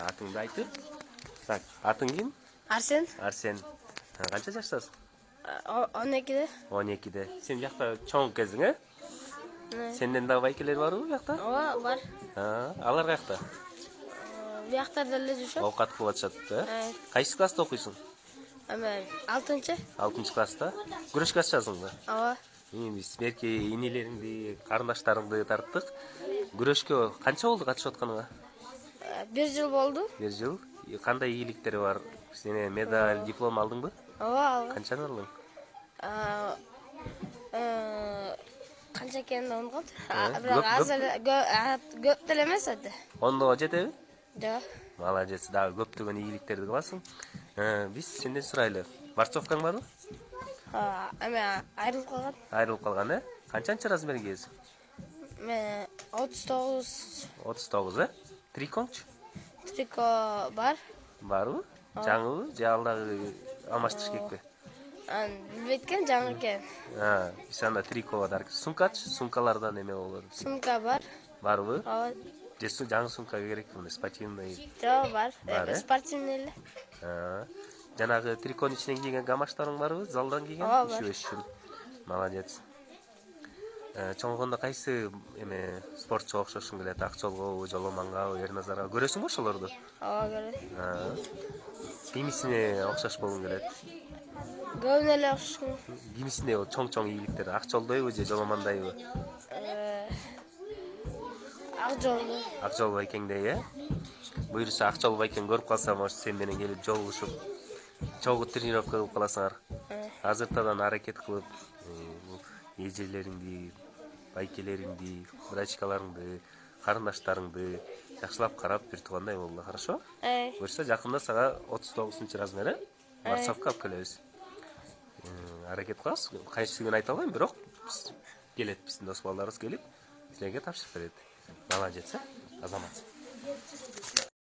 Атыңды айтып. Так, атың ким? Арсен. Арсен. Канча жаштасың? 12-де. 12-де. Сен жакта чоң кезиң, Сенден да байкелер барбы жакта? Ооба, бар. Алар каякта? Биактарда эле жүрүшөт. Оокат кылып атышат, Кайсы класста окуйсуң? Эме 6-чы. 6-класста. Күрөшкө чыгасыңбы? Ооба. Биз берки инилериңди, карындаштарыңды тарттык. Күрөшкө канча болду катышып атканыңа? 1 жыл болду. 1 жыл. Кандай ийгиликтери бар? Сене медаль, диплом алдыңбы? Ооба, алдым. Канчаны алдың? Канча экенин унуткам. Бирок азыр көп деле эмес эди. 10-го жетеби? Жок. Молодец, дагы көптөгөн ийгиликтерди кыласың. Биз сенден сурайлы. Борцовкаң барбы? Эме айрылып калган. Айрылып калган, Канчанчы размер кийесиң? Мен 39. 39, Трикоңчу? Трико бар. Барбы? Жаңыбы? Же ал дагы алмаштырыш керекпи? Билбейт экен, жаңы экен. Биз анда трико бар. Сумкачы? Сумкалардан эме болот. Сумка бар. Барбы? Ооба. Же жаңы сумка керекпи? Спортивный. Жок, бар. Бар, Спортивный эле. Жанагы триконун ичинен кийген гамаштарың барбы? Залдан кийген? Ооба, бар. Ишибеш үчүн. Молодец. Чоңгондо кайсы эме спортчуга окшошуң келет? Акчолгобу, Жоломангабы, Эрназарга көрөсүңбү ошолорду? Ооба, көрөм. Кимисине окшош болгуң келет? Көбүнө эле окшошкун. Кимисине чоң ийгиликтер? Акчолдойбу же Жоломандайбы? Ак жолду. Акчол байкеңдей, Буюрса Акчол байкең көрүп калса, может сен менен келип жолугушуп, чогуу тренировка кылып каласыңар. Азыртадан аракет кылып, эжелериңди, байкелериңди, брачкаларыңды, карындаштарыңды жакшылап карап бир туугандай болду, хорошо? Буюрса жакында сага 39-чы размер, борцовка алып келебиз. Аракет кылабыз. Кайсысын айта албайм, бирок келет биздин дос балдарыбыз келип, силерге тапшырып берет. Молодец, Азамат.